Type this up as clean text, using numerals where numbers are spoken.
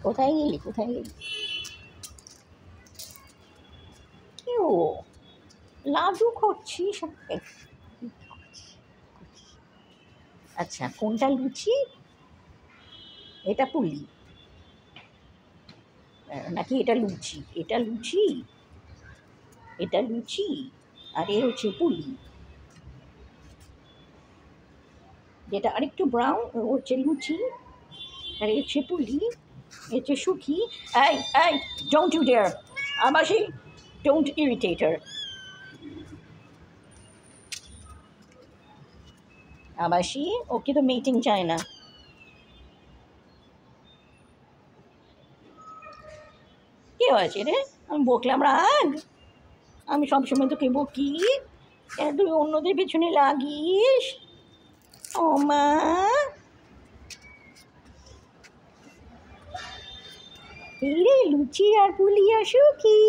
কোথায় গেলি কোথায় গেলি? কি ও লাড্ডু খাচ্ছিস? আচ্ছা, কোনটা লুচি? এটা পুলি নাকি এটা লুচি? এটা লুচি, এটা লুচি, আর এ হচ্ছে পুলি। যেটা আরেকটু ব্রাউন ও হচ্ছে লুচি, আর এ হচ্ছে পুলি, এ হচ্ছে শুকি। এই এই, ডোন্ট ইউ ডেয়ার! আবাসি, ডোন্ট ইরিটেট হার। আবাসি, ওকে তো মিটিং চায় না। কি হয়েছে রে? আমি বকলাম রাগ? আমি সবসময় তোকে বকি, তুই অন্যদের পেছনে লাগিস? ও মা, এই রে লুচি আর পুলি আর শুকি।